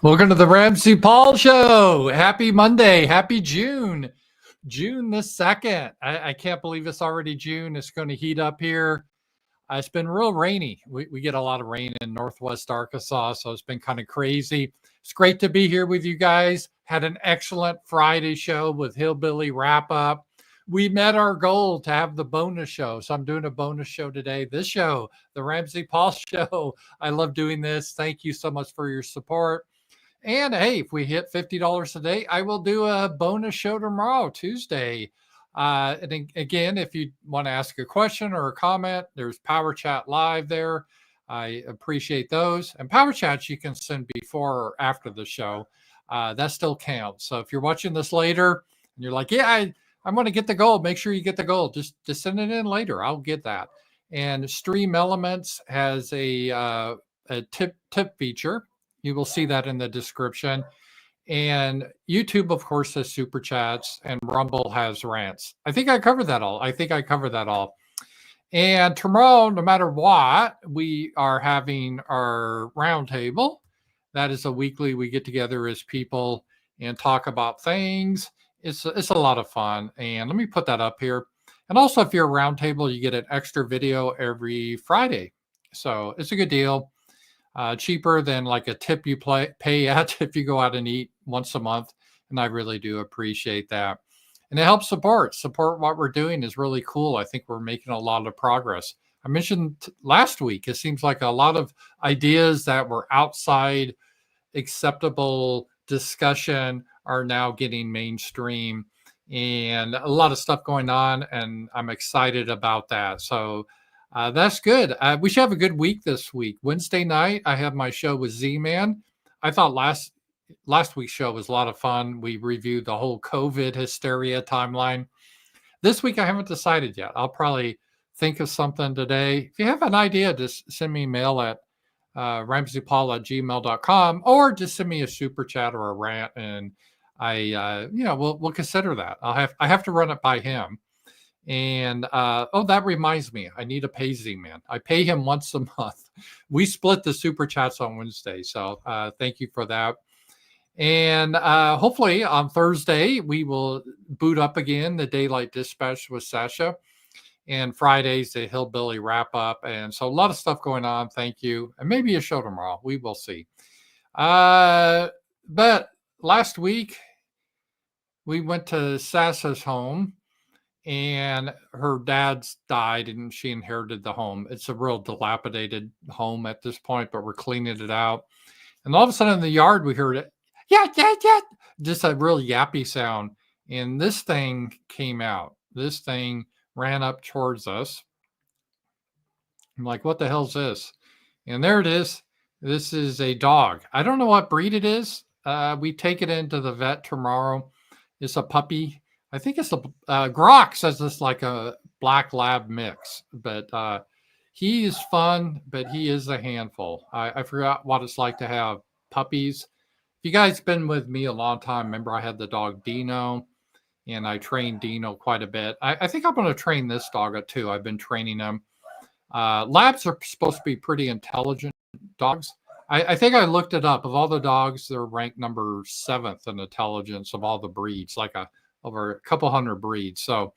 Welcome to the RAMZPAUL Show. Happy Monday. Happy June. June the 2nd. I can't believe it's already June. It's going to heat up here. It's been real rainy. We get a lot of rain in Northwest Arkansas, so it's been kind of crazy. It's great to be here with you guys. Had an excellent Friday show with Hillbilly Wrap Up. We met our goal to have the bonus show, so I'm doing a bonus show today. This show, the RAMZPAUL Show. I love doing this. Thank you so much for your support. And hey, if we hit $50 a day, I will do a bonus show tomorrow, Tuesday. And again, if you want to ask a question or a comment, there's Powerchat live there. I appreciate those. And Powerchats you can send before or after the show. That still counts. So if you're watching this later and you're like, yeah, I'm going to get the gold, make sure you get the gold. Just send it in later. I'll get that. And Streamelements has a tip feature. You will see that in the description. And YouTube, of course, has Super Chats, and Rumble has Rants. I think I covered that all. And tomorrow, no matter what, we are having our roundtable. That is a weekly, we get together as people and talk about things. It's a lot of fun. And let me put that up here. And also, if you're a roundtable, you get an extra video every Friday. So it's a good deal. Cheaper than like a tip you pay at if you go out and eat once a month. And I really do appreciate that. And it helps support what we're doing is really cool. I think we're making a lot of progress. I mentioned last week, it seems like a lot of ideas that were outside acceptable discussion are now getting mainstream and a lot of stuff going on. And I'm excited about that. So that's good. We should have a good week this week. Wednesday night, I have my show with Z-Man. I thought last week's show was a lot of fun. We reviewed the whole COVID hysteria timeline. This week, I haven't decided yet. I'll probably think of something today. If you have an idea, just send me a mail at ramzpaul@gmail.com or just send me a super chat or a rant, and we'll consider that. I have to run it by him. And that reminds me, I need to pay Z-Man. I pay him once a month. We split the super chats on Wednesday, so thank you for that. And hopefully on Thursday we will boot up again the Daylight Dispatch with Sasha, and Fridays the Hillbilly Wrap Up, and so a lot of stuff going on. Thank you, and maybe a show tomorrow. We will see. But last week we went to Sasha's home. And her dad's died and she inherited the home. It's a real dilapidated home at this point, but we're cleaning it out. And all of a sudden in the yard, we heard it. Yeah. Just a real yappy sound. And this thing came out. This thing ran up towards us. I'm like, what the hell's this? And there it is. This is a dog. I don't know what breed it is. We take it into the vet tomorrow. It's a puppy. I think it's Grok says it's like a black lab mix, but he is fun, but he is a handful. I forgot what it's like to have puppies. If you guys been with me a long time, remember I had the dog Dino, and I trained Dino quite a bit. I think I'm going to train this dog too. I've been training him. Labs are supposed to be pretty intelligent dogs. I think I looked it up. Of all the dogs, they're ranked number 7th in intelligence of all the breeds, over a couple hundred breeds. So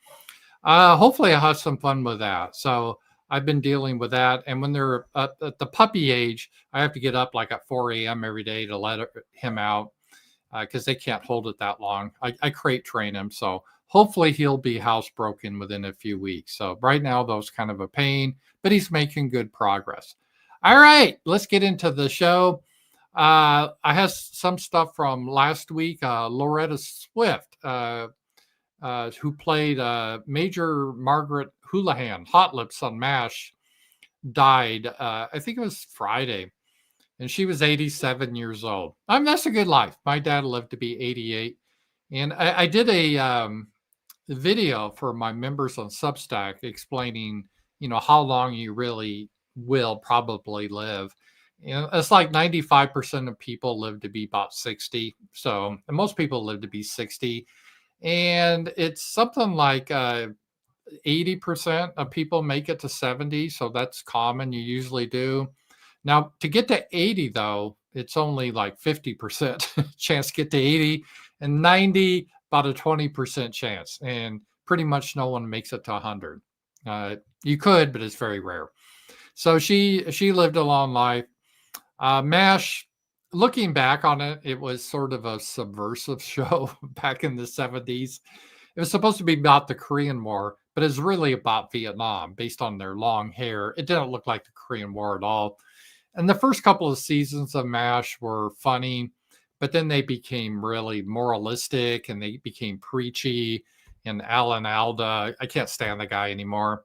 hopefully I'll have some fun with that. So I've been dealing with that. And when they're at the puppy age, I have to get up like at 4 a.m. every day to let him out because they can't hold it that long. I crate train him. So hopefully he'll be housebroken within a few weeks. So right now, those kind of a pain, but he's making good progress. All right, let's get into the show. I have some stuff from last week. Loretta Swift, who played Major Margaret Houlihan, Hot Lips on MASH, died. I think it was Friday, and she was 87 years old. That's a good life. My dad lived to be 88, and I did a video for my members on Substack explaining, how long you really will probably live. It's like 95% of people live to be about 60. So, and most people live to be 60. And it's something like 80% of people make it to 70. So that's common. You usually do. Now, to get to 80, though, it's only like 50% chance to get to 80, and 90, about a 20% chance. And pretty much no one makes it to 100. You could, but it's very rare. So she lived a long life. MASH, looking back on it, it was sort of a subversive show back in the 70s. It was supposed to be about the Korean War, but it's really about Vietnam based on their long hair. It didn't look like the Korean War at all. And the first couple of seasons of MASH were funny, but then they became really moralistic and they became preachy. And Alan Alda, I can't stand the guy anymore.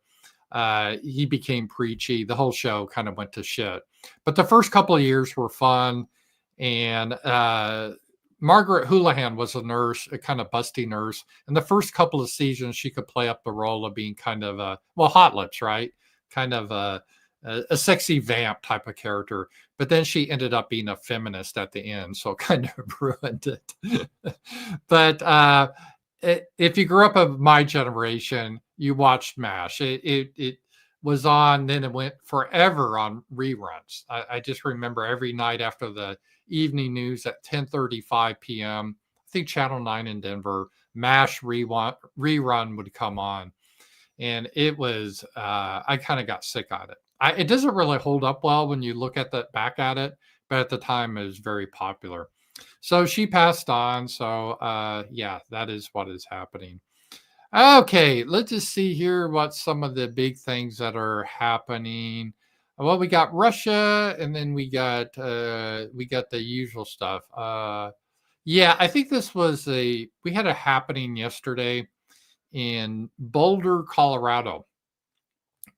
He became preachy. The whole show kind of went to shit. But the first couple of years were fun. And Margaret Houlihan was a nurse, a kind of busty nurse. And the first couple of seasons, she could play up the role of being kind of Hot Lips, right? Kind of a sexy vamp type of character. But then she ended up being a feminist at the end, so it kind of ruined it. But if you grew up of my generation, you watched MASH. It was on, then it went forever on reruns. I just remember every night after the evening news at 10:35 p.m., I think Channel 9 in Denver, MASH rerun would come on. And it was, I kind of got sick on it. It doesn't really hold up well when you look at that back at it, but at the time it was very popular. So she passed on. So yeah, that is what is happening. Okay, let's just see here what some of the big things that are happening. Well, we got Russia, and then we got the usual stuff. Yeah, I think this was we had a happening yesterday in Boulder, Colorado.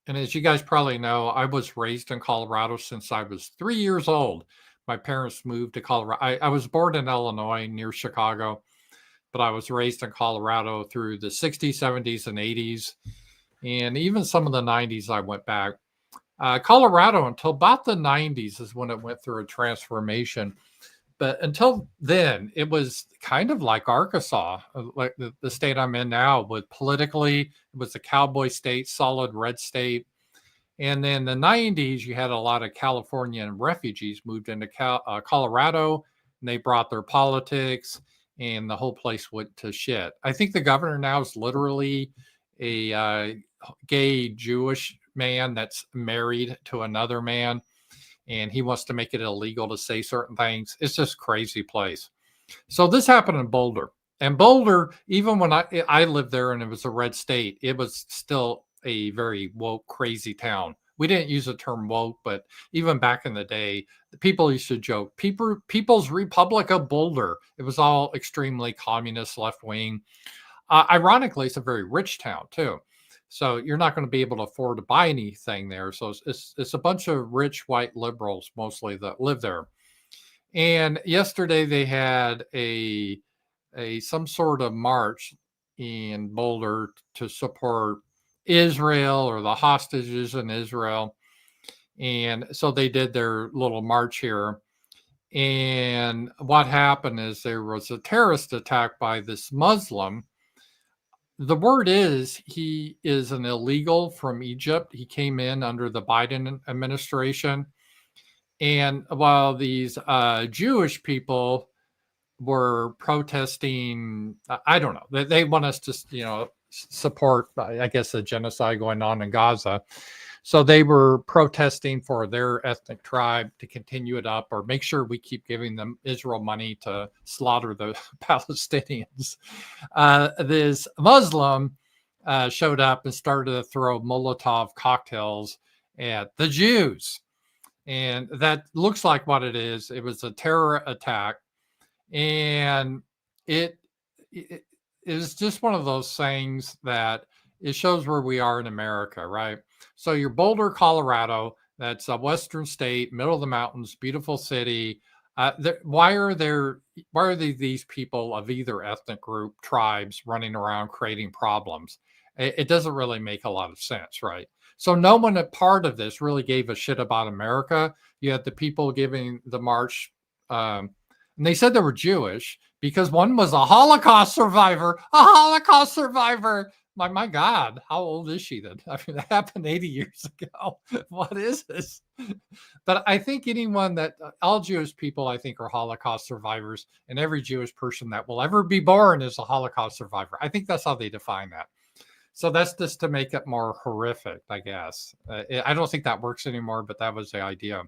And as you guys probably know, I was raised in Colorado since I was 3 years old. My parents moved to Colorado. I was born in Illinois near Chicago, but I was raised in Colorado through the 60s, 70s, and 80s. And even some of the 90s, I went back. Colorado, until about the 90s, is when it went through a transformation. But until then, it was kind of like Arkansas, like the state I'm in now, with politically, it was a cowboy state, solid red state. And then the 90s, you had a lot of Californian refugees moved into Colorado, and they brought their politics, and the whole place went to shit. I think the governor now is literally a gay Jewish man that's married to another man, and he wants to make it illegal to say certain things. It's just crazy place. So this happened in Boulder. And Boulder, even when I lived there and it was a red state, it was still a very woke, crazy town. We didn't use the term woke, but even back in the day, the people used to joke, People's Republic of Boulder. It was all extremely communist, left-wing. Ironically, it's a very rich town, too. So you're not going to be able to afford to buy anything there. So it's a bunch of rich white liberals mostly that live there. And yesterday they had some sort of march in Boulder to support Israel or the hostages in Israel. And so they did their little march here. And what happened is there was a terrorist attack by this Muslim. The word is he is an illegal from Egypt. He came in under the Biden administration. And while these Jewish people were protesting, I don't know, they want us to, support, I guess, the genocide going on in Gaza. So they were protesting for their ethnic tribe to continue it up or make sure we keep giving them Israel money to slaughter the Palestinians. This Muslim showed up and started to throw Molotov cocktails at the Jews. And that looks like what it is. It was a terror attack. And it is just one of those things that it shows where we are in America, right? So you're Boulder, Colorado. That's a western state, middle of the mountains, beautiful city. Why are these people of either ethnic group, tribes running around creating problems? It doesn't really make a lot of sense, right? So no one at part of this really gave a shit about America. You had the people giving the march, and they said they were Jewish because one was a Holocaust survivor. My God, how old is she then? I mean, that happened 80 years ago. What is this? But I think anyone that all Jewish people, I think, are Holocaust survivors, and every Jewish person that will ever be born is a Holocaust survivor. I think that's how they define that. So that's just to make it more horrific, I guess. I don't think that works anymore, but that was the idea.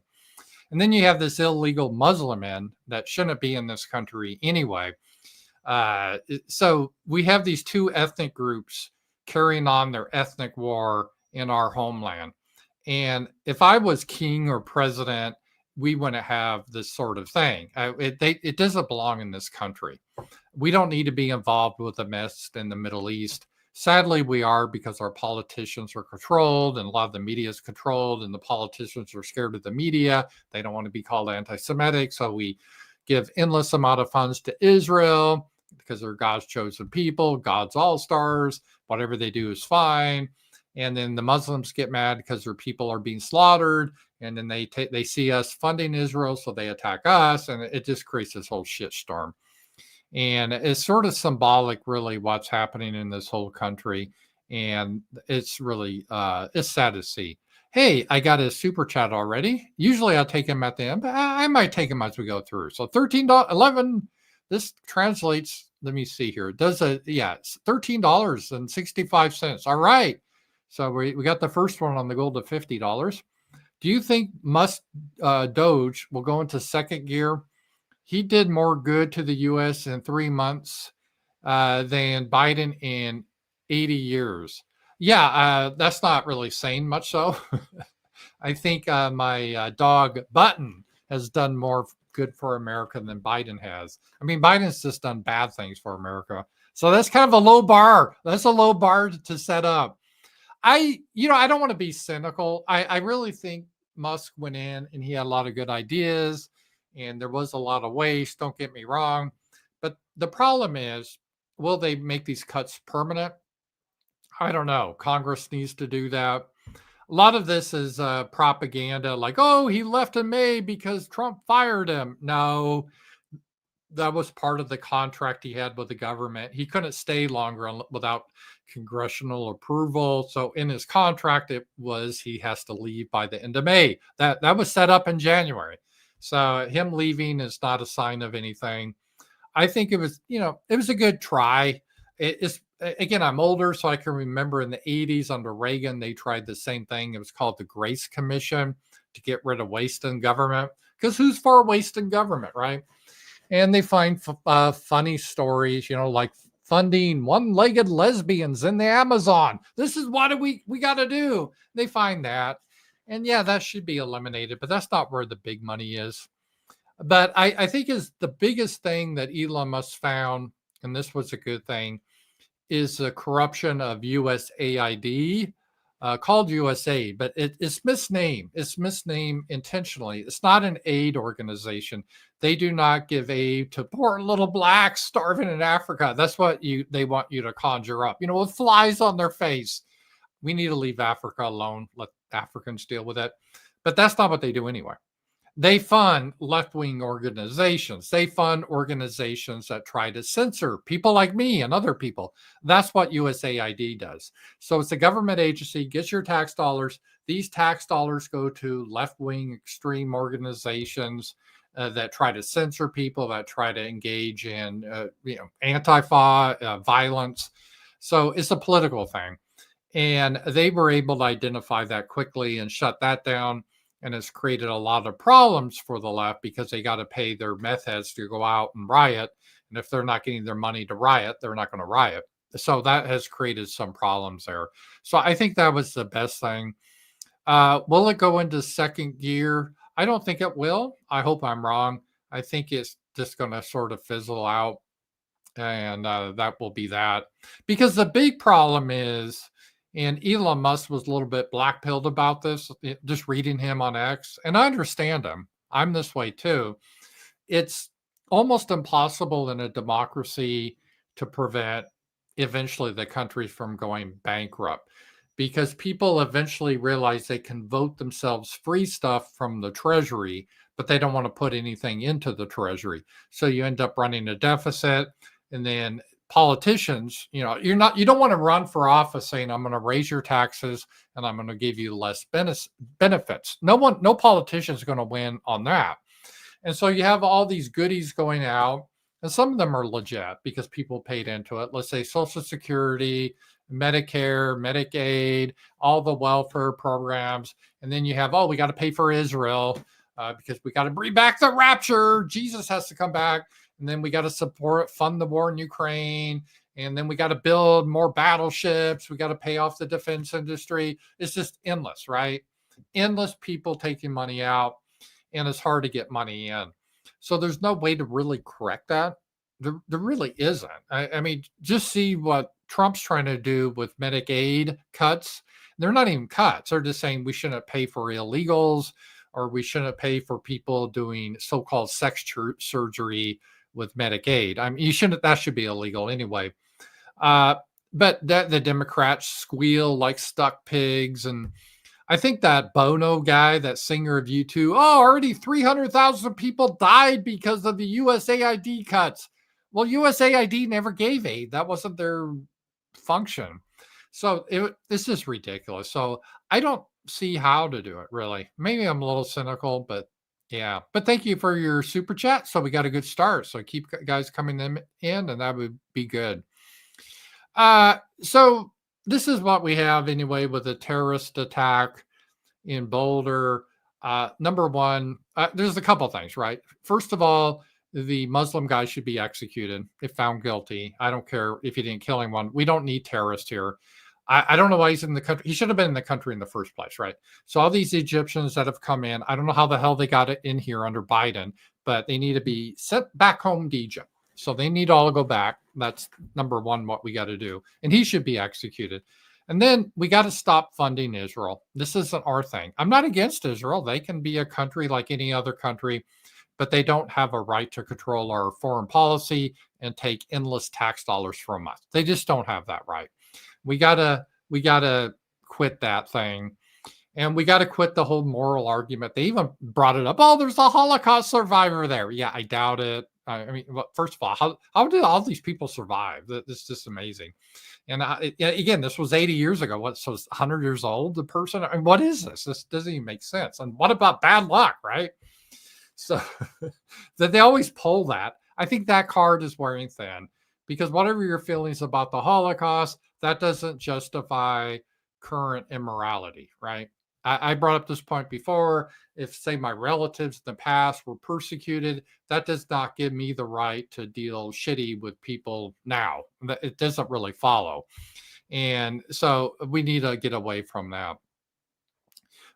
And then you have this illegal Muslim in that shouldn't be in this country anyway. So we have these two ethnic groups carrying on their ethnic war in our homeland. And if I was king or president, we wouldn't have this sort of thing. It doesn't belong in this country. We don't need to be involved with the mess in the Middle East. Sadly, we are, because our politicians are controlled and a lot of the media is controlled, and the politicians are scared of the media. They don't want to be called anti-Semitic. So we give endless amount of funds to Israel because they're God's chosen people, God's all-stars. Whatever they do is fine. And then the Muslims get mad because their people are being slaughtered. And then they see us funding Israel, so they attack us. And it just creates this whole shitstorm. And it's sort of symbolic, really, what's happening in this whole country. And it's really, it's sad to see. Hey, I got a super chat already. Usually I take them at the end, but I might take them as we go through. So $13.11, this translates, let me see here. It does it's $13.65. All right. So we got the first one on the goal to $50. Do you think Doge will go into second gear? He did more good to the U.S. in 3 months than Biden in 80 years. Yeah, that's not really saying much, so. I think my dog Button has done more good for America than Biden has. I mean, Biden's just done bad things for America. So that's kind of a low bar. That's a low bar to set up. I don't want to be cynical. I really think Musk went in and he had a lot of good ideas. And there was a lot of waste, don't get me wrong. But the problem is, will they make these cuts permanent? I don't know. Congress needs to do that. A lot of this is propaganda, like, oh, he left in May because Trump fired him. No, that was part of the contract he had with the government. He couldn't stay longer without congressional approval. So in his contract, it was he has to leave by the end of May. That was set up in January. So him leaving is not a sign of anything. I think it was a good try. Again, I'm older, so I can remember in the 80s under Reagan, they tried the same thing. It was called the Grace Commission to get rid of waste in government. Because who's for waste in government, right? And they find funny stories, like funding one-legged lesbians in the Amazon. This is what we got to do. They find that. And yeah, that should be eliminated, but that's not where the big money is. But I think is the biggest thing that Elon Musk found, and this was a good thing, is the corruption of USAID, called USAID, but it's misnamed. It's misnamed intentionally. It's not an aid organization. They do not give aid to poor little blacks starving in Africa. That's what they want you to conjure up, with flies on their face. We need to leave Africa alone. Let Africans deal with it. But that's not what they do anyway. They fund left-wing organizations. They fund organizations that try to censor people like me and other people. That's what USAID does. So it's a government agency, gets your tax dollars. These tax dollars go to left-wing extreme organizations that try to censor people, that try to engage in anti-fa violence. So it's a political thing. And they were able to identify that quickly and shut that down. And it's created a lot of problems for the left because they got to pay their meth heads to go out and riot. And if they're not getting their money to riot, they're not going to riot. So that has created some problems there. So I think that was the best thing. Will it go into second gear? I don't think it will. I hope I'm wrong. I think it's just going to sort of fizzle out. And that will be that. Because the big problem is, and Elon Musk was a little bit black-pilled about this, just reading him on X. And I understand him. I'm this way too. It's almost impossible in a democracy to prevent eventually the country from going bankrupt, because people eventually realize they can vote themselves free stuff from the treasury, but they don't want to put anything into the treasury. So you end up running a deficit, and then politicians, you don't want to run for office saying, I'm going to raise your taxes and I'm going to give you less benefits. No politician is going to win on that. And so you have all these goodies going out, and some of them are legit because people paid into it. Let's say Social Security, Medicare, Medicaid, all the welfare programs. And then you have, we got to pay for Israel because we got to bring back the rapture. Jesus has to come back. And then we got to fund the war in Ukraine. And then we got to build more battleships. We got to pay off the defense industry. It's just endless, right? Endless people taking money out, and it's hard to get money in. So there's no way to really correct that. There really isn't. I mean, just see what Trump's trying to do with Medicaid cuts. They're not even cuts. They're just saying we shouldn't pay for illegals, or we shouldn't pay for people doing so-called sex surgery with Medicaid. I mean, that should be illegal anyway. But the Democrats squeal like stuck pigs. And I think that Bono guy, that singer of U2, already 300,000 people died because of the USAID cuts. Well, USAID never gave aid. That wasn't their function. So this is ridiculous. So I don't see how to do it, really. Maybe I'm a little cynical, but yeah. But thank you for your super chat. So we got a good start. So keep guys coming in, and that would be good. So this is what we have anyway with a terrorist attack in Boulder. Number one, there's a couple things, right? First of all, the Muslim guy should be executed if found guilty. I don't care if he didn't kill anyone. We don't need terrorists here. I don't know why he's in the country. He should have been in the country in the first place, right? So all these Egyptians that have come in, I don't know how the hell they got it in here under Biden, but they need to be sent back home to Egypt. So they need all to go back. That's number one, what we got to do. And he should be executed. And then we got to stop funding Israel. This isn't our thing. I'm not against Israel. They can be a country like any other country, but they don't have a right to control our foreign policy and take endless tax dollars from us. They just don't have that right. We gotta quit that thing. And we got to quit the whole moral argument. They even brought it up. There's a Holocaust survivor there. Yeah, I doubt it. I mean, well, first of all, how did all these people survive? This is just amazing. And again, this was 80 years ago. So it's 100 years old, the person? I mean, what is this? This doesn't even make sense. And what about bad luck, right? So that they always pull that. I think that card is wearing thin, because whatever your feelings about the Holocaust, that doesn't justify current immorality, right? I brought up this point before. If, say, my relatives in the past were persecuted, that does not give me the right to deal shitty with people now. It doesn't really follow. And so we need to get away from that.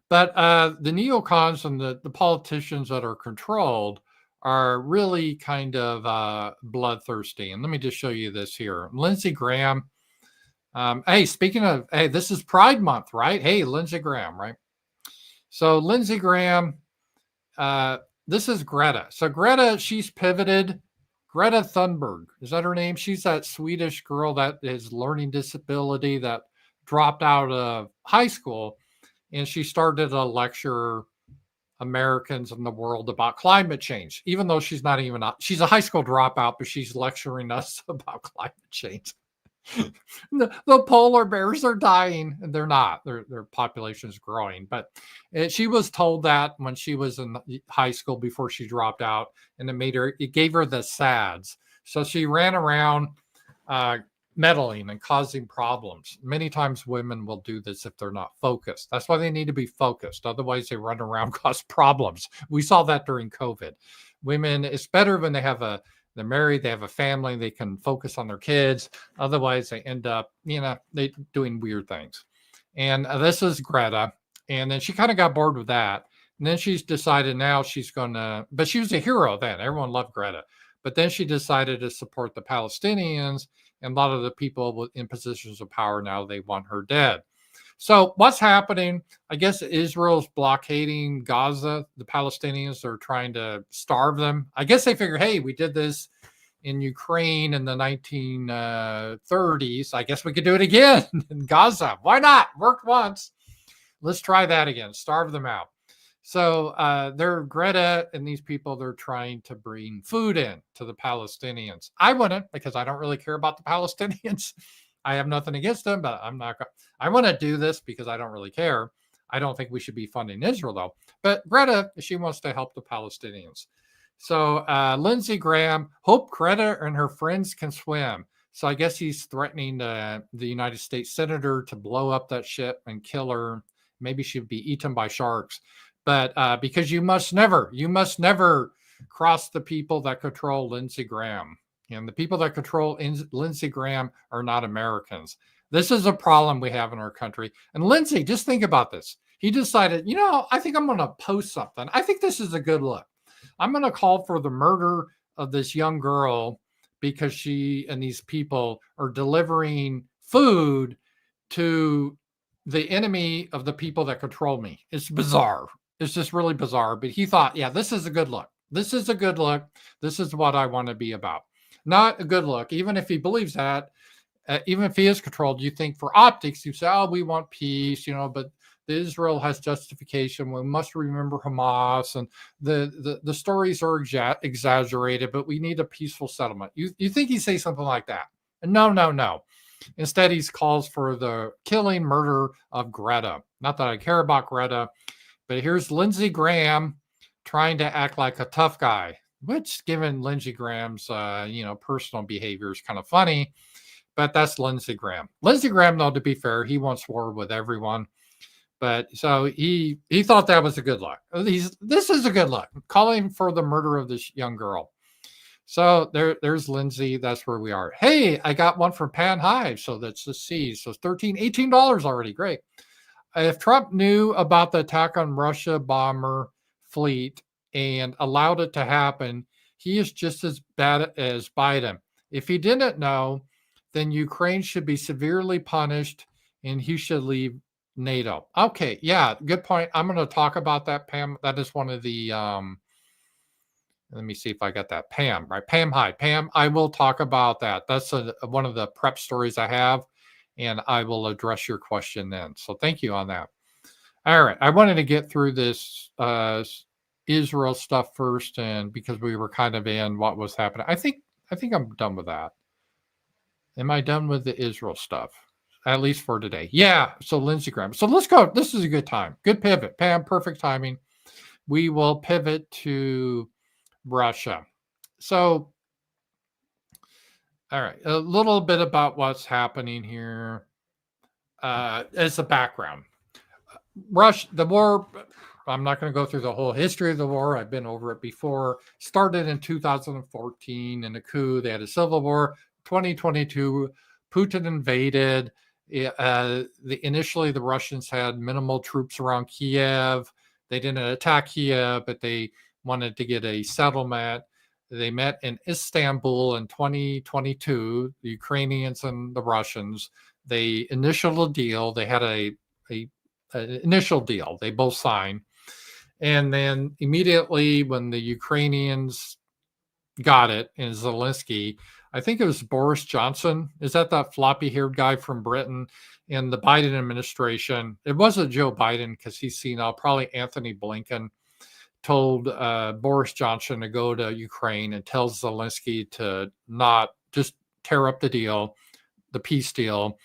But the neocons and the politicians that are controlled are really kind of bloodthirsty. And let me just show you this here. Lindsey Graham. Hey, speaking of, this is Pride Month, right? Hey, Lindsey Graham, right? So Lindsey Graham, this is Greta. So Greta, she's pivoted. Greta Thunberg, is that her name? She's that Swedish girl that is learning disability that dropped out of high school. And she started to lecture Americans in the world about climate change, even though she's not even, she's a high school dropout, but she's lecturing us about climate change. The polar bears are dying, and they're not. Their population is growing. But she was told that when she was in high school before she dropped out, and it gave her the SADS. So she ran around meddling and causing problems. Many times women will do this if they're not focused. That's why they need to be focused. Otherwise, they run around, cause problems. We saw that during COVID. Women, it's better when they're married, they have a family, they can focus on their kids. Otherwise, they end up, they doing weird things. And this is Greta. And then she kind of got bored with that. And then she's decided now she's going to, but she was a hero then. Everyone loved Greta. But then she decided to support the Palestinians. And a lot of the people in positions of power now, they want her dead. So what's happening? I guess Israel's blockading Gaza. The Palestinians are trying to starve them. I guess they figure, hey, we did this in Ukraine in the 1930s. I guess we could do it again in Gaza. Why not? Worked once. Let's try that again. Starve them out. So they're Greta and these people, they're trying to bring food in to the Palestinians. I wouldn't, because I don't really care about the Palestinians. I have nothing against them, but I'm not going I want to do this because I don't really care. I don't think we should be funding Israel though. But Greta, she wants to help the Palestinians. So Lindsey Graham, hope Greta and her friends can swim. So I guess he's threatening the United States senator to blow up that ship and kill her. Maybe she'd be eaten by sharks. But because you must never cross the people that control Lindsey Graham. And the people that control Lindsey Graham are not Americans. This is a problem we have in our country. And Lindsey, just think about this. He decided, I think I'm going to post something. I think this is a good look. I'm going to call for the murder of this young girl because she and these people are delivering food to the enemy of the people that control me. It's bizarre. It's just really bizarre. But he thought, yeah, this is a good look. This is a good look. This is what I want to be about. Not a good look. Even if he believes that, even if he is controlled, you think for optics, you say, oh, we want peace, but Israel has justification. We must remember Hamas, and the stories are exaggerated, but we need a peaceful settlement. You think he'd say something like that? No. Instead, he calls for the killing, murder of Greta. Not that I care about Greta, but here's Lindsey Graham trying to act like a tough guy, which, given Lindsey Graham's personal behavior, is kind of funny. But that's Lindsey Graham. Lindsey Graham, though, to be fair, he wants war with everyone. But so he thought that was a good look. This is a good look, calling for the murder of this young girl. So there's Lindsey. That's where we are. Hey, I got one from Pan Hive. So that's the C. So it's $18 already. Great. If Trump knew about the attack on Russia bomber fleet and allowed it to happen, he is just as bad as Biden. If he didn't know, then Ukraine should be severely punished and he should leave NATO. Okay, yeah, good point. I'm going to talk about that, Pam. That is one of the, let me see if I got that. Pam, right? Pam, hi. Pam, I will talk about that. That's one of the prep stories I have, and I will address your question then. So thank you on that. All right, I wanted to get through this Israel stuff first, and because we were kind of in what was happening. I think I'm done with that. Am I done with the Israel stuff? At least for today. Yeah. So Lindsey Graham. So let's go. This is a good time. Good pivot. Pam, perfect timing. We will pivot to Russia. So, all right. A little bit about what's happening here as a background. Russia, the war, I'm not going to go through the whole history of the war. I've been over it before. Started in 2014 in a coup. They had a civil war. 2022, Putin invaded. Initially, the Russians had minimal troops around Kiev. They didn't attack Kiev, but they wanted to get a settlement. They met in Istanbul in 2022, the Ukrainians and the Russians. They initialed a deal. They had an initial deal. They both signed. And then immediately when the Ukrainians got it, and Zelensky, I think it was Boris Johnson. Is that floppy-haired guy from Britain in the Biden administration? It wasn't Joe Biden because he's senile. Probably Anthony Blinken told Boris Johnson to go to Ukraine and tell Zelensky to not just tear up the deal, the peace deal,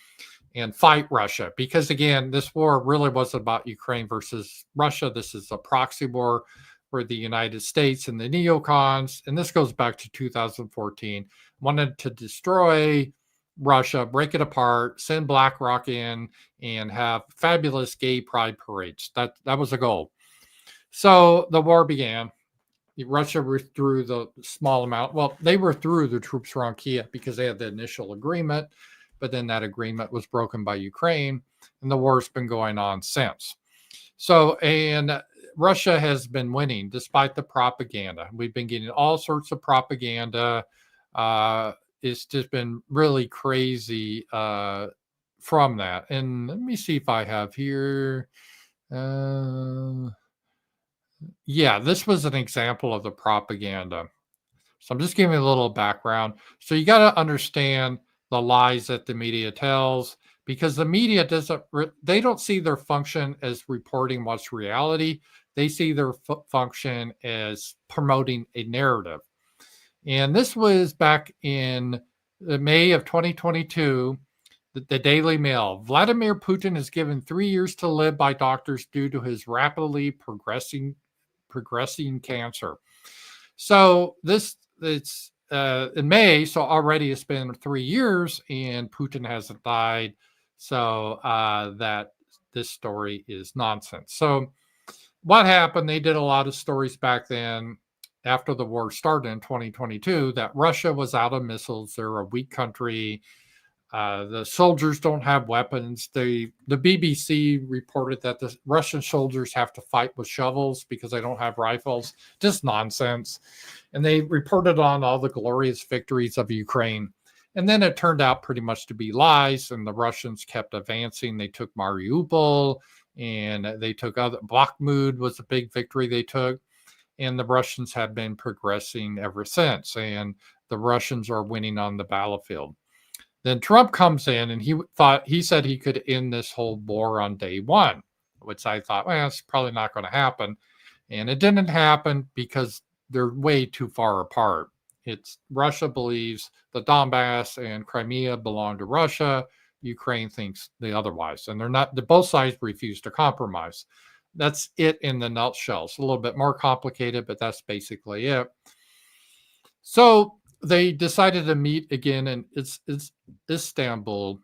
and fight Russia. Because again, this war really wasn't about Ukraine versus Russia. This is a proxy war where the United States and the neocons, and this goes back to 2014, wanted to destroy Russia, break it apart, send BlackRock in, and have fabulous gay pride parades. That was the goal. So the war began. Russia withdrew the small amount. Well, they withdrew the troops around Kiev because they had the initial agreement, but then that agreement was broken by Ukraine, and the war's been going on since. So, and Russia has been winning despite the propaganda. We've been getting all sorts of propaganda. It's just been really crazy from that. And let me see if I have here. Yeah, this was an example of the propaganda. So I'm just giving you a little background. So you got to understand the lies that the media tells, because the media they don't see their function as reporting what's reality. They see their function as promoting a narrative. And this was back in May of 2022. The Daily Mail. Vladimir Putin is given 3 years to live by doctors due to his rapidly progressing cancer. So it's in May, so already it's been 3 years and Putin hasn't died. So that this story is nonsense. So what happened? They did a lot of stories back then after the war started in 2022 that Russia was out of missiles. They're a weak country. The soldiers don't have weapons. The BBC reported that the Russian soldiers have to fight with shovels because they don't have rifles. Just nonsense. And they reported on all the glorious victories of Ukraine. And then it turned out pretty much to be lies, and the Russians kept advancing. They took Mariupol, and they took other. Bakhmut was a big victory they took, and the Russians have been progressing ever since. And the Russians are winning on the battlefield. Then Trump comes in, and he said he could end this whole war on day one, which I thought, well, it's probably not going to happen. And it didn't happen because they're way too far apart. It's Russia believes the Donbass and Crimea belong to Russia. Ukraine thinks the otherwise, and they're not. Both sides refuse to compromise. That's it in the nutshell. It's a little bit more complicated, but that's basically it. So they decided to meet again in Istanbul,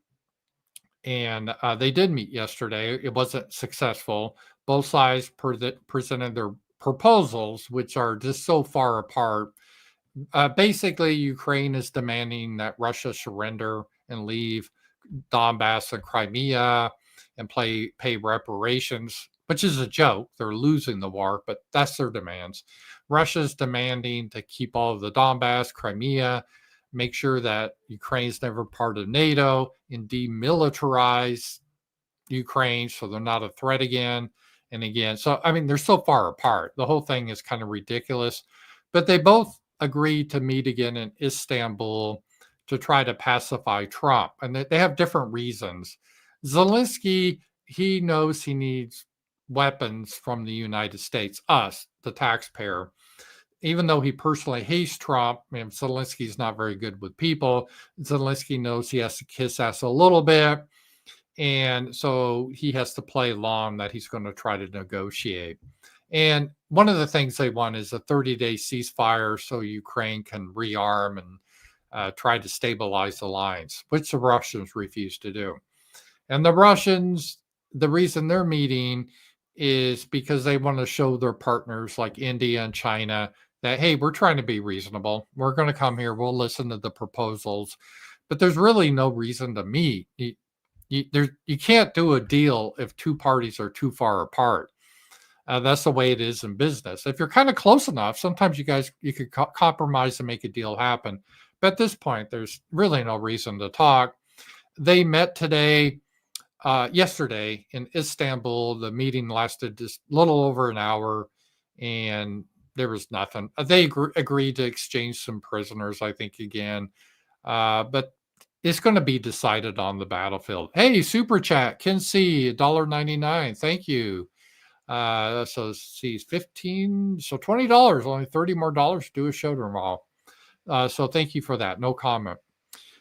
and they did meet yesterday. It wasn't successful. Both sides presented their proposals, which are just so far apart. Basically, Ukraine is demanding that Russia surrender and leave Donbass and Crimea and pay reparations, which is a joke. They're losing the war, but that's their demands. Russia's demanding to keep all of the Donbass, Crimea, make sure that Ukraine's never part of NATO, and demilitarize Ukraine so they're not a threat again and again. So, I mean, they're so far apart. The whole thing is kind of ridiculous. But they both agreed to meet again in Istanbul to try to pacify Trump. And they have different reasons. Zelensky, he knows he needs weapons from the United States, us, the taxpayer. Even though he personally hates Trump, and Zelensky's not very good with people, Zelensky knows he has to kiss ass a little bit. And so he has to play along that he's going to try to negotiate. And one of the things they want is a 30-day ceasefire so Ukraine can rearm and try to stabilize the lines, which the Russians refuse to do. And the Russians, the reason they're meeting is because they want to show their partners like India and China that, hey, we're trying to be reasonable. We're going to come here. We'll listen to the proposals. But there's really no reason to meet. You can't do a deal if two parties are too far apart. That's the way it is in business. If you're kind of close enough, sometimes you could compromise and make a deal happen. But at this point, there's really no reason to talk. They met yesterday in Istanbul. The meeting lasted just a little over an hour, and there was nothing. They agreed to exchange some prisoners, I think, again. But it's going to be decided on the battlefield. Hey, Super Chat, Ken C, $1.99. Thank you. So see, 15, so $20, only 30 more dollars to do a show tomorrow. So thank you for that. No comment.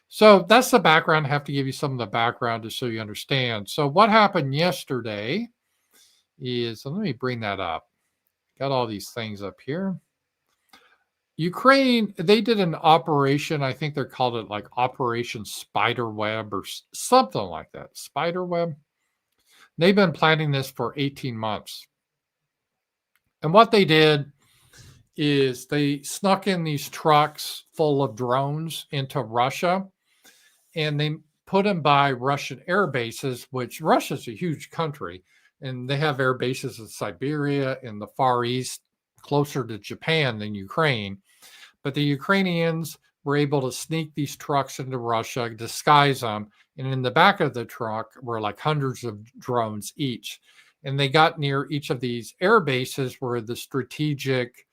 So that's the background. I have to give you some of the background just so you understand. So what happened yesterday is, let me bring that up. Got all these things up here. Ukraine, they did an operation. I think they're called it like Operation Spiderweb or something like that. Spiderweb. They've been planning this for 18 months. And what they did is they snuck in these trucks full of drones into Russia, and they put them by Russian air bases, which Russia's a huge country, and they have air bases in Siberia, in the Far East, closer to Japan than Ukraine. But the Ukrainians were able to sneak these trucks into Russia, disguise them, and in the back of the truck were like hundreds of drones each. And they got near each of these air bases where the strategic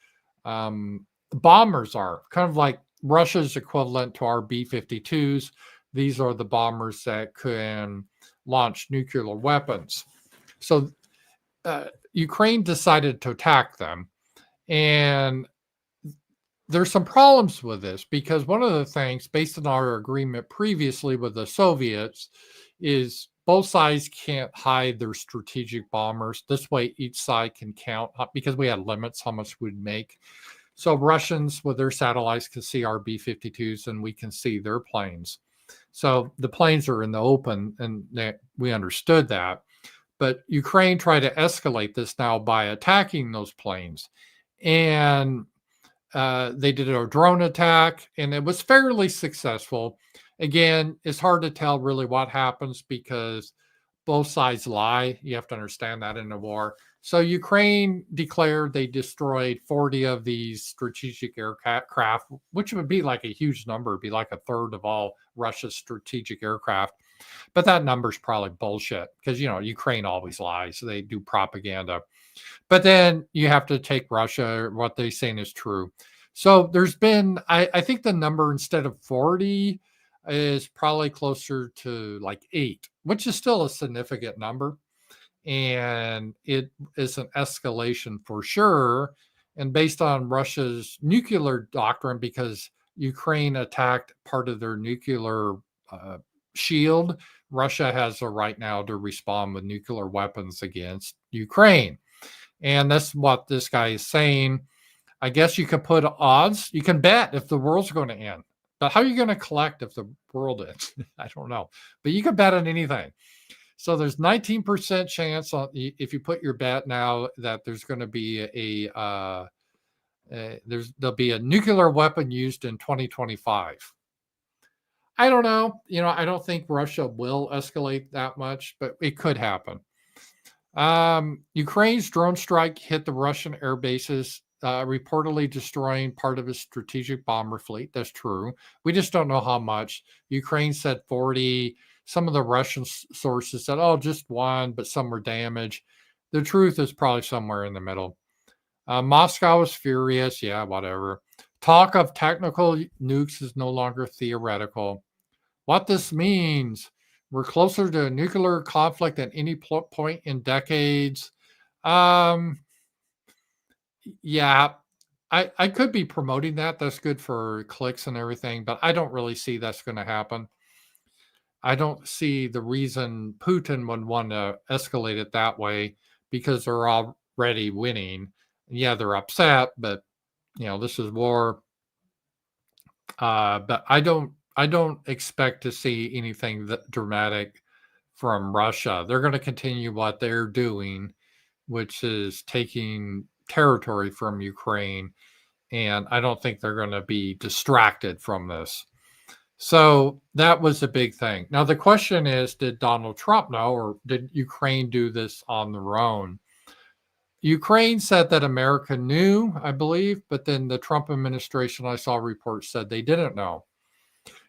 bombers are, kind of like Russia's equivalent to our B-52s. These are the bombers that can launch nuclear weapons. So Ukraine decided to attack them. And there's some problems with this because one of the things, based on our agreement previously with the Soviets, is both sides can't hide their strategic bombers. This way, each side can count because we had limits how much we'd make. So Russians with their satellites can see our B-52s and we can see their planes. So the planes are in the open, and we understood that. But Ukraine tried to escalate this now by attacking those planes. And they did a drone attack, and it was fairly successful. Again, it's hard to tell really what happens because both sides lie. You have to understand that in a war. So Ukraine declared they destroyed 40 of these strategic aircraft, which would be like a huge number. It'd be like a third of all Russia's strategic aircraft. But that number's probably bullshit because, Ukraine always lies. They do propaganda. But then you have to take Russia, what they're saying is true. So there's been, I think the number instead of 40 is probably closer to like 8, which is still a significant number. And it is an escalation for sure. And based on Russia's nuclear doctrine, because Ukraine attacked part of their nuclear shield, Russia has a right now to respond with nuclear weapons against Ukraine. And that's what this guy is saying. I guess you can put odds. You can bet if the world's going to end. But how are you going to collect if the world ends? I don't know. But you can bet on anything. So there's 19% chance if you put your bet now that there's going to be there'll be a nuclear weapon used in 2025. I don't know. I don't think Russia will escalate that much, but it could happen. Ukraine's drone strike hit the Russian air bases, reportedly destroying part of its strategic bomber fleet. That's true. We just don't know how much. Ukraine said 40. Some of the Russian sources said, just one, but some were damaged. The truth is probably somewhere in the middle. Moscow is furious. Yeah, whatever. Talk of technical nukes is no longer theoretical. What this means, we're closer to a nuclear conflict than any point in decades. Yeah, I could be promoting that. That's good for clicks and everything, but I don't really see that's going to happen. I don't see the reason Putin would want to escalate it that way because they're already winning. Yeah, they're upset, but this is war. But I don't expect to see anything that dramatic from Russia. They're going to continue what they're doing, which is taking territory from Ukraine. And I don't think they're going to be distracted from this. So that was a big thing. Now, the question is, did Donald Trump know, or did Ukraine do this on their own? Ukraine said that America knew, I believe, but then the Trump administration, I saw reports said they didn't know.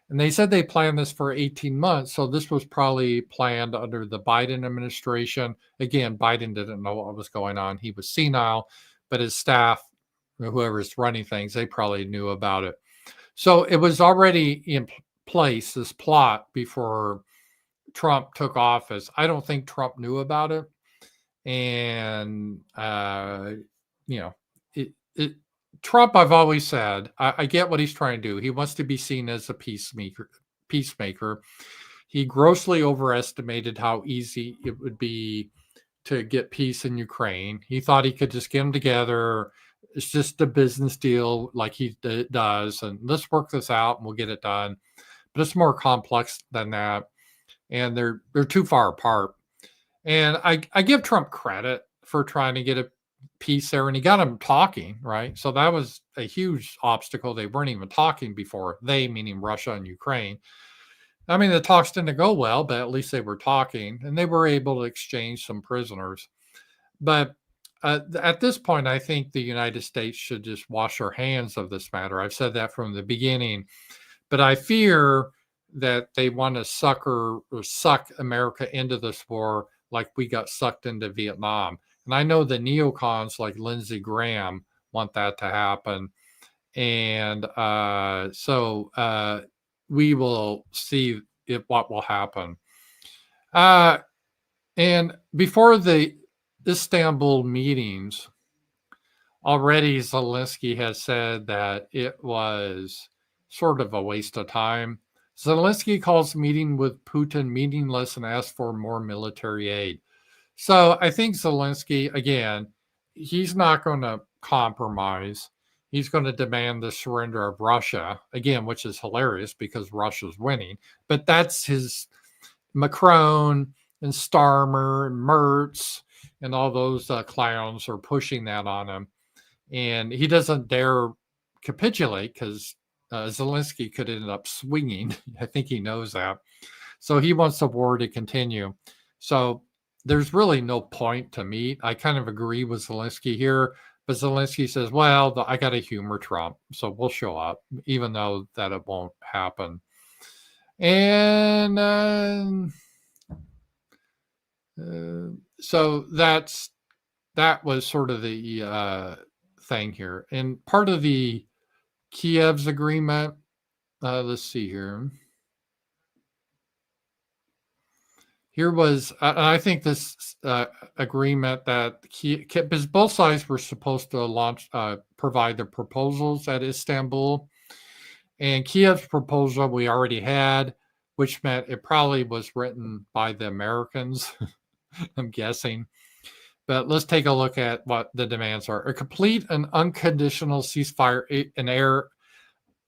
And they said they planned this for 18 months. So this was probably planned under the Biden administration. Again, Biden didn't know what was going on. He was senile, but his staff, whoever's running things, they probably knew about it. So it was already in place, this plot, before Trump took office. I don't think Trump knew about it. And, Trump, I've always said, I get what he's trying to do. He wants to be seen as a peacemaker. He grossly overestimated how easy it would be to get peace in Ukraine. He thought he could just get them together. It's just a business deal like he does. And let's work this out and we'll get it done. But it's more complex than that. And they're too far apart. And I give Trump credit for trying to get a peace there, and he got them talking, right? So that was a huge obstacle. They weren't even talking before. They, meaning Russia and Ukraine. I mean, the talks didn't go well, but at least they were talking, and they were able to exchange some prisoners. But at this point, I think the United States should just wash their hands of this matter. I've said that from the beginning, but I fear that they want to suck America into this war like we got sucked into Vietnam. And I know the neocons like Lindsey Graham want that to happen. And so we will see what will happen. And before the Istanbul meetings, already Zelensky has said that it was sort of a waste of time. Zelensky calls meeting with Putin meaningless and asks for more military aid. So I think Zelensky, again, he's not going to compromise. He's going to demand the surrender of Russia, again, which is hilarious because Russia's winning. But that's his Macron and Starmer and Mertz and all those clowns are pushing that on him. And he doesn't dare capitulate because Zelensky could end up swinging. I think he knows that. So he wants the war to continue. So there's really no point to meet. I kind of agree with Zelensky here, but Zelensky says, well, I got to humor Trump. So we'll show up, even though that it won't happen. And so that was sort of the thing here. And part of the Kiev's agreement, let's see here. Here was, I think this agreement that because both sides were supposed to provide the proposals at Istanbul, and Kiev's proposal we already had, which meant it probably was written by the Americans, I'm guessing. But let's take a look at what the demands are. A complete and unconditional ceasefire in air,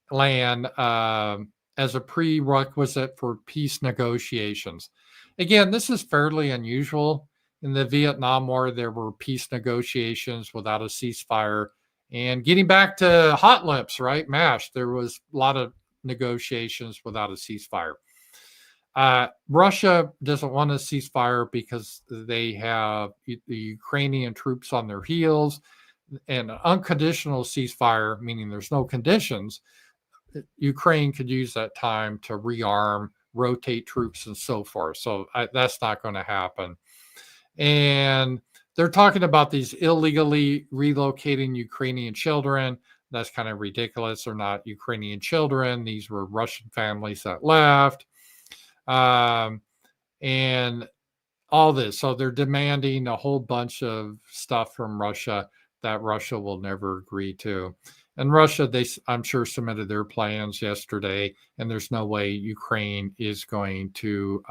land, as a prerequisite for peace negotiations. Again, this is fairly unusual. In the Vietnam War, there were peace negotiations without a ceasefire. And getting back to hot lips, right? MASH, there was a lot of negotiations without a ceasefire. Russia doesn't want a ceasefire because they have the Ukrainian troops on their heels. And an unconditional ceasefire, meaning there's no conditions, Ukraine could use that time to rearm, rotate troops, and so forth. So that's not going to happen. And they're talking about these illegally relocating Ukrainian children. That's kind of ridiculous. They're not Ukrainian children. These were Russian families that left. And all this. So they're demanding a whole bunch of stuff from Russia that Russia will never agree to. And Russia, I'm sure, submitted their plans yesterday, and there's no way Ukraine is going to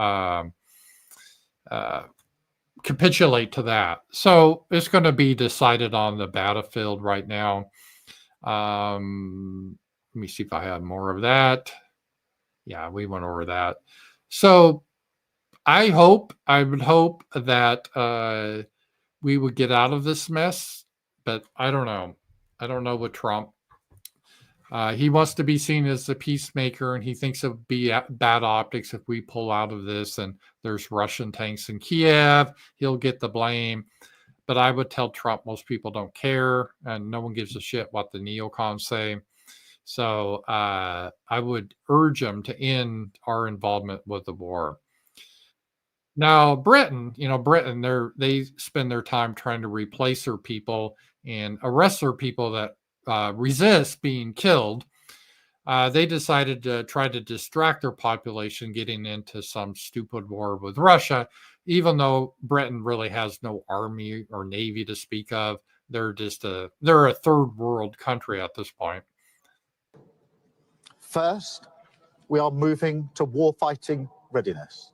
capitulate to that. So it's going to be decided on the battlefield right now. Let me see if I have more of that. Yeah, we went over that. So I would hope that we would get out of this mess, but I don't know. I don't know with Trump. He wants to be seen as the peacemaker, and he thinks it would be bad optics if we pull out of this and there's Russian tanks in Kiev. He'll get the blame. But I would tell Trump most people don't care, and no one gives a shit what the neocons say. So I would urge him to end our involvement with the war. Now, Britain, they spend their time trying to replace their people and arrest their people that resist being killed. They decided to try to distract their population getting into some stupid war with Russia, even though Britain really has no army or navy to speak of. They're a third world country at this point. First, we are moving to warfighting readiness.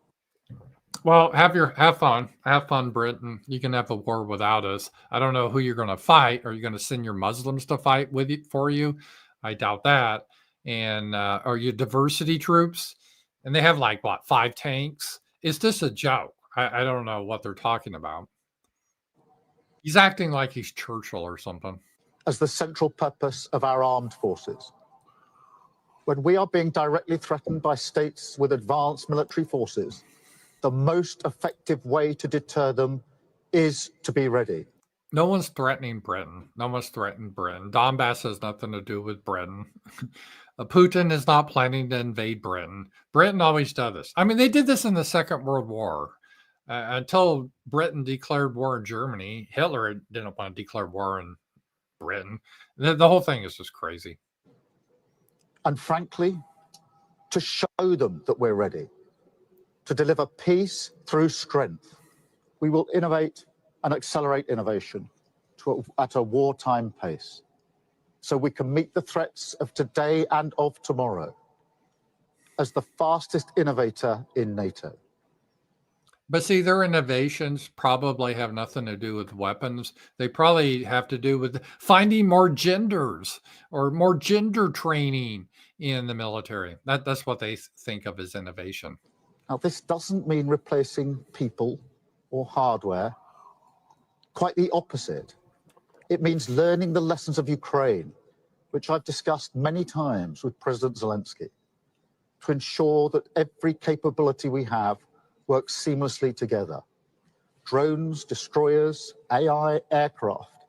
Well, have fun, Britain. You can have a war without us. I don't know who you're going to fight. Are you going to send your Muslims to fight with it for you? I doubt that. And are you diversity troops? And they have 5 tanks. It's just a joke. I don't know what they're talking about. He's acting like he's Churchill or something. As the central purpose of our armed forces. When we are being directly threatened by states with advanced military forces, the most effective way to deter them is to be ready. No one's threatening Britain. No one's threatened Britain. Donbass has nothing to do with Britain. Putin is not planning to invade Britain. Britain always does this. I mean, they did this in the Second World War. Until Britain declared war in Germany, Hitler didn't want to declare war in Britain. The whole thing is just crazy. And frankly, to show them that we're ready, to deliver peace through strength, we will innovate and accelerate innovation at a wartime pace, so we can meet the threats of today and of tomorrow as the fastest innovator in NATO. But see, their innovations probably have nothing to do with weapons. They probably have to do with finding more genders or more gender training in the military. That's what they think of as innovation. Now, this doesn't mean replacing people or hardware. Quite the opposite. It means learning the lessons of Ukraine, which I've discussed many times with President Zelensky, to ensure that every capability we have works seamlessly together. Drones, destroyers, AI, aircraft,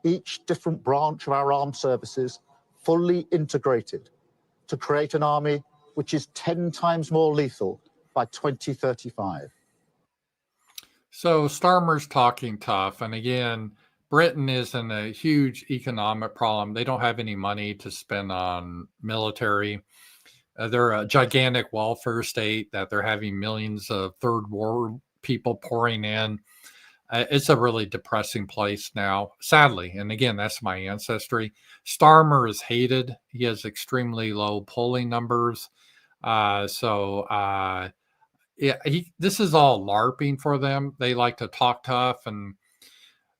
each different branch of our armed services fully integrated to create an army which is 10 times more lethal by 2035. So Starmer's talking tough. And again, Britain is in a huge economic problem. They don't have any money to spend on military. They're a gigantic welfare state that they're having millions of third world people pouring in. It's a really depressing place now, sadly. And again, that's my ancestry. Starmer is hated. He has extremely low polling numbers. Yeah, this is all LARPing for them. They like to talk tough, and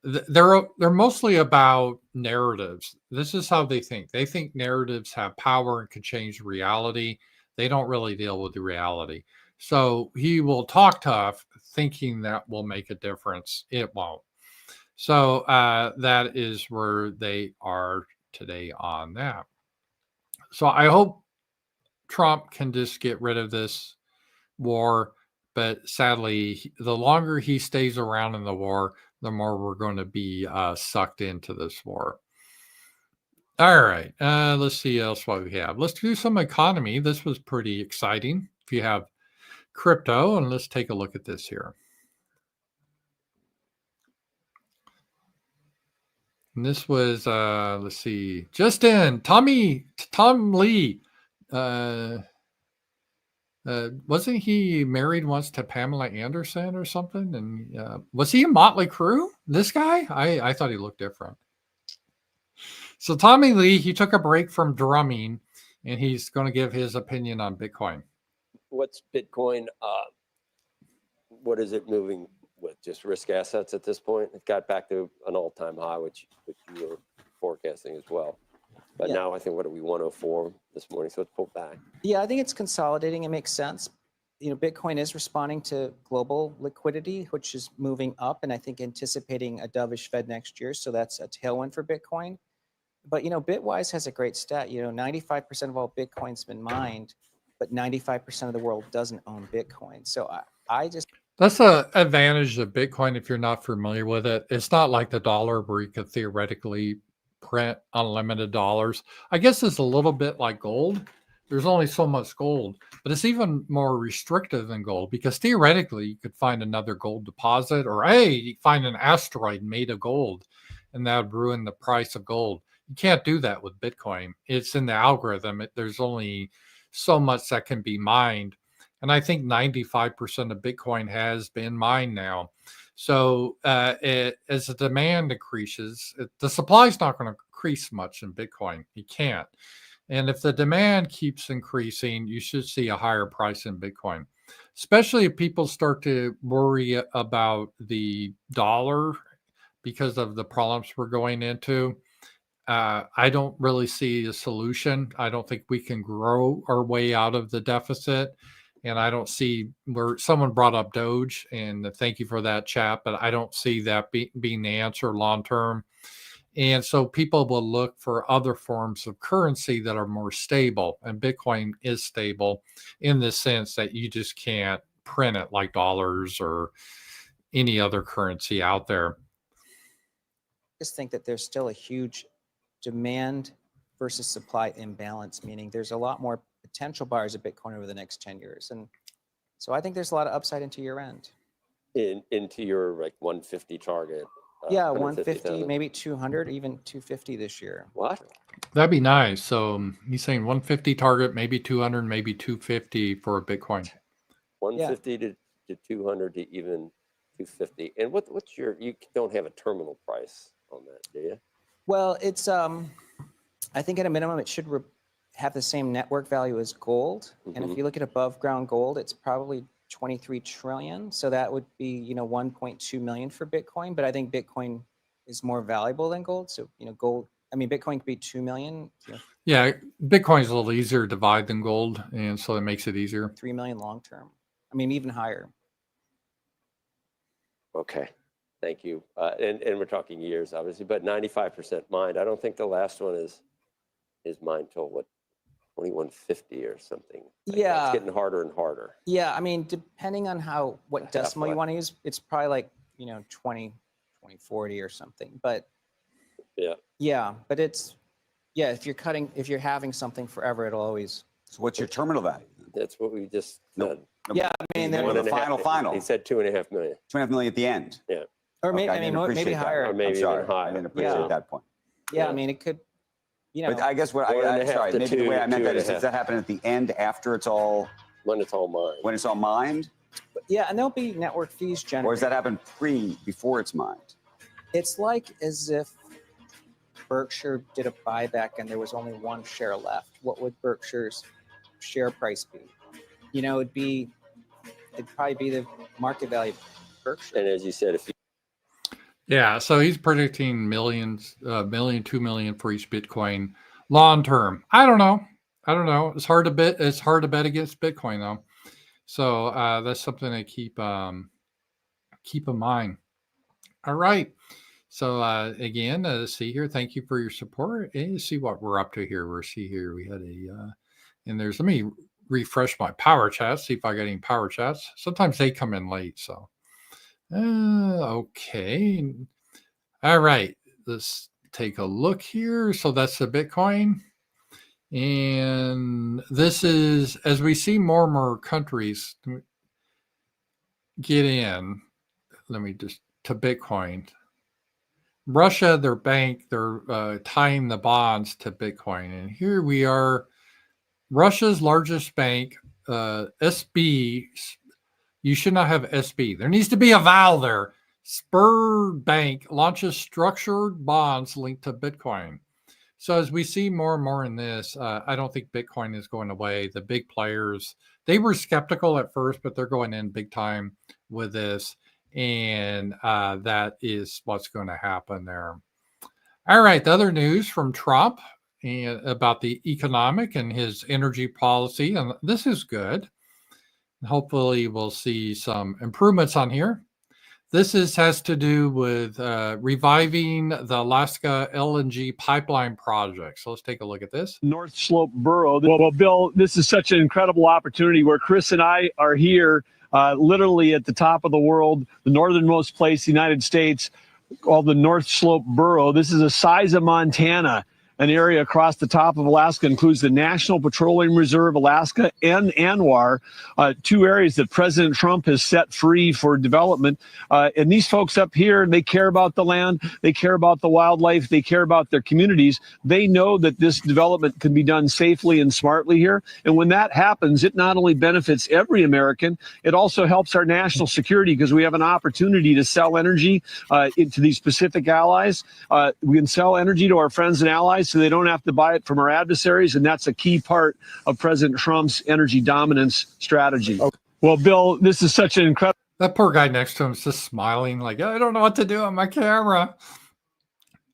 they're mostly about narratives. This is how they think. They think narratives have power and can change reality. They don't really deal with the reality. So he will talk tough, thinking that will make a difference. It won't. So that is where they are today on that. So I hope Trump can just get rid of this war, but sadly, the longer he stays around in the war, the more we're going to be sucked into this war. All right, let's see else what we have. Let's do some economy. This was pretty exciting. If you have crypto, and let's take a look at this here. And this was, let's see, just in, Tom Lee. Wasn't he married once to Pamela Anderson or something? And was he a Motley Crue? This guy? I thought he looked different. So Tommy Lee, he took a break from drumming, and he's going to give his opinion on Bitcoin. What's Bitcoin? What is it moving with? Just risk assets at this point? It got back to an all-time high, which you were forecasting as well. But now I think, what are we, 104 this morning? So it's pulled back. Yeah, I think it's consolidating. It makes sense. You know, Bitcoin is responding to global liquidity, which is moving up, and I think anticipating a dovish Fed next year. So that's a tailwind for Bitcoin. But, you know, Bitwise has a great stat. You know, 95% of all Bitcoin's been mined, but 95% of the world doesn't own Bitcoin. So I just... That's an advantage of Bitcoin if you're not familiar with it. It's not like the dollar where you could theoretically print unlimited dollars. I guess it's a little bit like gold. There's only so much gold, but it's even more restrictive than gold, because theoretically you could find another gold deposit, or hey, you find an asteroid made of gold, and that would ruin the price of gold. You can't do that with Bitcoin. It's in the algorithm. There's only so much that can be mined. And I think 95% of Bitcoin has been mined now. So as the demand increases, the supply is not going to increase much in Bitcoin. You can't. And if the demand keeps increasing, you should see a higher price in Bitcoin, especially if people start to worry about the dollar because of the problems we're going into. I don't really see a solution. I don't think we can grow our way out of the deficit. And I don't see where someone brought up Doge, and thank you for that, chat, but I don't see that being the answer long term. And so people will look for other forms of currency that are more stable. And Bitcoin is stable in the sense that you just can't print it like dollars or any other currency out there. I just think that there's still a huge demand versus supply imbalance, meaning there's a lot more potential buyers of Bitcoin over the next 10 years. And so I think there's a lot of upside into year end. Into your like 150 target. Yeah, 150, maybe 200, even 250 this year. What? That'd be nice. So he's saying 150 target, maybe 200, maybe 250 for a Bitcoin. 150 to 200 to even 250. And what's you don't have a terminal price on that, do you? Well, it's I think at a minimum it should have the same network value as gold. And if you look at above ground gold, it's probably 23 trillion. So that would be 1.2 million for Bitcoin. But I think Bitcoin is more valuable than gold. So gold. I mean, Bitcoin could be 2 million. Yeah, Bitcoin's a little easier to divide than gold, and so it makes it easier. 3 million long term. I mean, even higher. Okay, thank you. And we're talking years, obviously, but 95% mined. I don't think the last one is mined till what, 2150 or something. Yeah, it's getting harder and harder. Yeah, I mean, depending on what decimal you want to use, it's probably like 2040 or something. But yeah, but it's if you're having something forever, it'll always. So what's your terminal value? That's what we just said. Yeah, I mean, the final. He said 2.5 million. 2.5 million at the end. Yeah. Or maybe Okay, maybe higher. Or maybe even I higher. didn't appreciate that point. Yeah, I mean, it could. But I guess sorry, maybe the way I meant that is, does that happen at the end after it's all? When it's all mined. When it's all mined? Yeah, and there'll be network fees generated. Or does that happen before it's mined? It's like as if Berkshire did a buyback and there was only one share left. What would Berkshire's share price be? It'd probably be the market value of Berkshire. And as you said, So he's predicting millions, 2 million for each Bitcoin long term. I don't know. It's hard to bet. It's hard to bet against Bitcoin though. So that's something to keep in mind. All right. So again, see here. Thank you for your support. And see what we're up to here. We had let me refresh my Powerchats. See if I got any Powerchats. Sometimes they come in late. So okay. All right. Let's take a look here. So that's the Bitcoin. And this is, as we see more and more countries get in, let me just, to Bitcoin. Russia, their bank, they're tying the bonds to Bitcoin. And here we are, Russia's largest bank, SB. You should not have SB. There needs to be a vowel there. Sberbank launches structured bonds linked to Bitcoin. So as we see more and more in this, I don't think Bitcoin is going away. The big players, they were skeptical at first, but they're going in big time with this. And that is what's going to happen there. All right. The other news from Trump about the economic and his energy policy. And this is good. Hopefully we'll see some improvements on here. This has to do with reviving the Alaska LNG pipeline project. So let's take a look at this. North Slope Borough. Well, Bill, this is such an incredible opportunity where Chris and I are here literally at the top of the world, the northernmost place in the United States, called the North Slope Borough. This is the size of Montana. An area across the top of Alaska, includes the National Petroleum Reserve, Alaska, and ANWR, two areas that President Trump has set free for development. And these folks up here, they care about the land, they care about the wildlife, they care about their communities. They know that this development can be done safely and smartly here. And when that happens, it not only benefits every American, it also helps our national security because we have an opportunity to sell energy into these Pacific allies. We can sell energy to our friends and allies so they don't have to buy it from our adversaries, and that's a key part of President Trump's energy dominance strategy. Okay. Well, Bill, this is such an incredible... That poor guy next to him is just smiling like, I don't know what to do on my camera.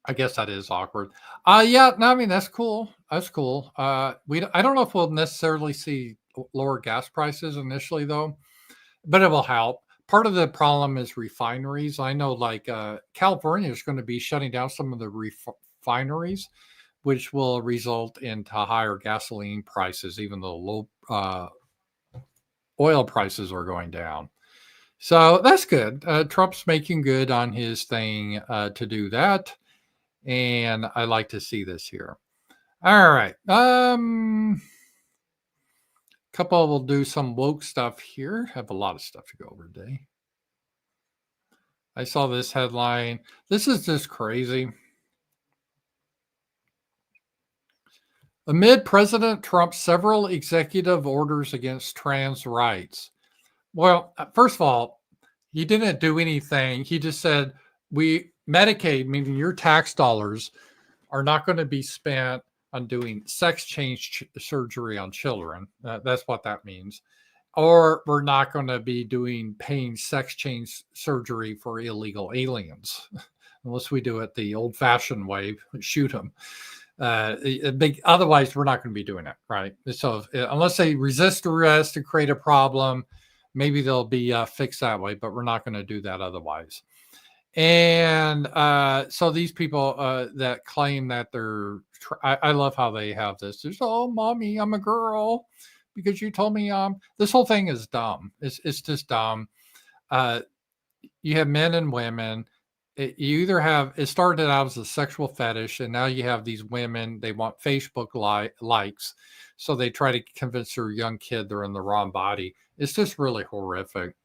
I guess that is awkward. That's cool. That's cool. I don't know if we'll necessarily see lower gas prices initially, though, but it will help. Part of the problem is refineries. I know California is going to be shutting down some of the refineries, which will result into higher gasoline prices, even though low oil prices are going down. So that's good. Trump's making good on his thing to do that. And I like to see this here. All right. Couple will do some woke stuff here. Have a lot of stuff to go over today. I saw this headline. This is just crazy. Amid President Trump's several executive orders against trans rights. Well, first of all, He didn't do anything. He just said Medicaid, meaning your tax dollars, are not going to be spent on doing sex change surgery on children. That's what that means. Or we're not going to be paying sex change surgery for illegal aliens, unless we do it the old-fashioned way, shoot them. Otherwise, we're not going to be doing it, right? So unless they resist arrest and create a problem, maybe they'll be fixed that way, but we're not going to do that otherwise. And so these people that claim that I love how they have this. There's, oh, mommy, I'm a girl because you told me this whole thing is dumb. It's just dumb. You have men and women. You either have, it started out as a sexual fetish, and now you have these women, they want Facebook likes. So they try to convince their young kid they're in the wrong body. It's just really horrific.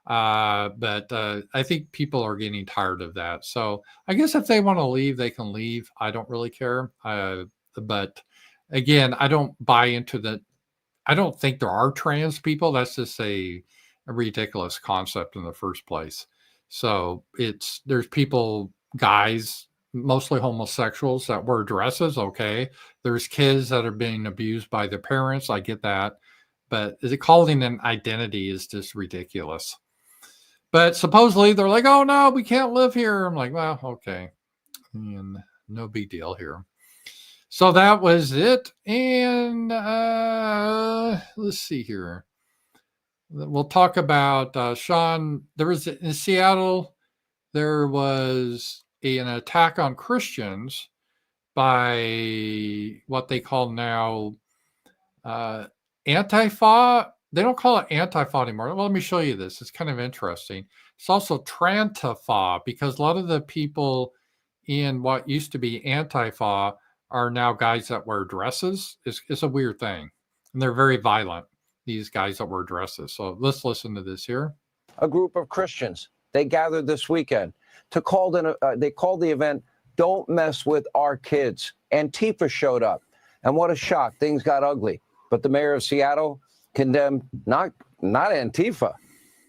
But I think people are getting tired of that. So I guess if they want to leave, they can leave. I don't really care. But again, I don't buy into I don't think there are trans people. That's just a ridiculous concept in the first place. So there's people, guys, mostly homosexuals, that wear dresses. Okay. There's kids that are being abused by their parents. I get that. But calling an identity is just ridiculous. But supposedly they're like, oh no, we can't live here. I'm like, well, okay. And no big deal here. So that was it. And let's see here. We'll talk about Sean. There was in Seattle, there was an attack on Christians by what they call now Antifa. They don't call it Antifa anymore. Well, let me show you this. It's kind of interesting. It's also Trantifa, because a lot of the people in what used to be Antifa are now guys that wear dresses. It's a weird thing. And they're very violent, these guys that wear dresses. So let's listen to this here. A group of Christians, they gathered this weekend to they called the event, Don't Mess With Our Kids. Antifa showed up. And what a shock. Things got ugly. But the mayor of Seattle condemned not Antifa,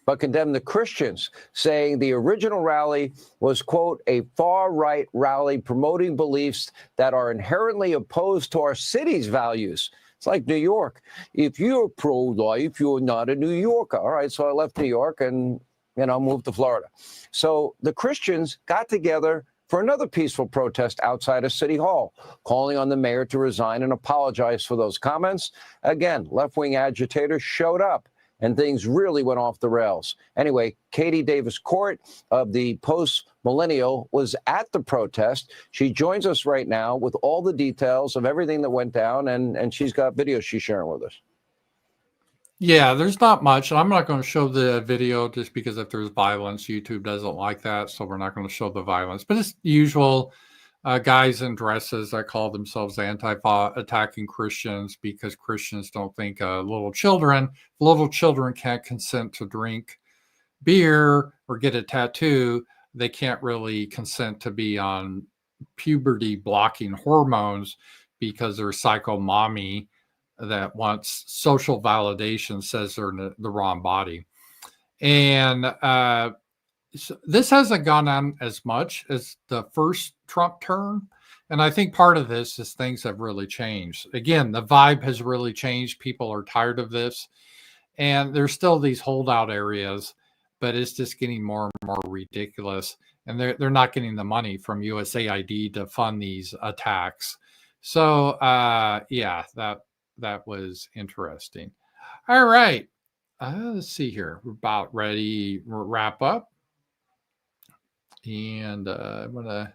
but condemned the Christians, saying the original rally was, quote, a far-right rally promoting beliefs that are inherently opposed to our city's values. It's like New York. If you're pro-life, you're not a New Yorker. All right, so I left New York and, moved to Florida. So the Christians got together for another peaceful protest outside of City Hall, calling on the mayor to resign and apologize for those comments. Again, left-wing agitators showed up, and things really went off the rails. Anyway, Katie Davis Court of the Post Millennial was at the protest. She joins us right now with all the details of everything that went down, and she's got videos she's sharing with us. Yeah, there's not much. I'm not going to show the video just because if there's violence, YouTube doesn't like that. So we're not going to show the violence. But it's the usual guys in dresses that call themselves Antifa attacking Christians because Christians don't think little children can't consent to drink beer or get a tattoo. They can't really consent to be on puberty blocking hormones because they're psycho mommy that wants social validation, says they're in the wrong body. And so this hasn't gone on as much as the first Trump term. And I think part of this is things have really changed. Again, the vibe has really changed. People are tired of this. And there's still these holdout areas, but it's just getting more and more ridiculous. And they're not getting the money from USAID to fund these attacks. So, yeah, that was interesting. All right. Let's see here. We're about ready to wrap up. And I want to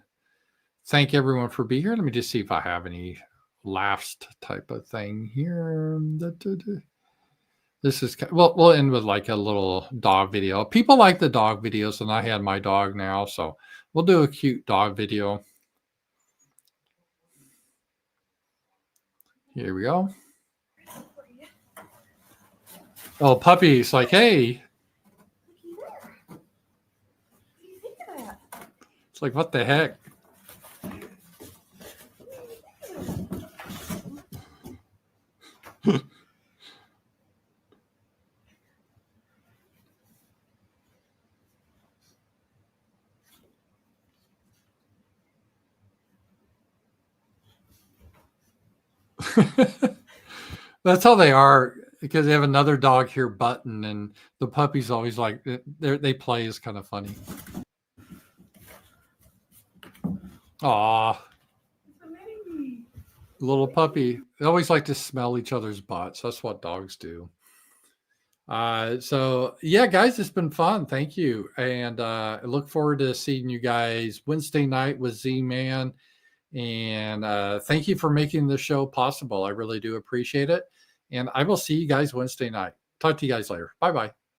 thank everyone for being here. Let me just see if I have any last type of thing here. This is, well, we'll end with like a little dog video. People like the dog videos, and I had my dog now. So we'll do a cute dog video. Here we go. Oh, puppy's like, hey. It's like, what the heck? That's how they are, because they have another dog here, Button, and the puppy's always like, they play is kind of funny. Aw. Little puppy. They always like to smell each other's butts. That's what dogs do. So yeah, guys, it's been fun. Thank you. And I look forward to seeing you guys Wednesday night with Z-Man. And thank you for making the show possible. I really do appreciate it. And I will see you guys Wednesday night. Talk to you guys later. Bye-bye.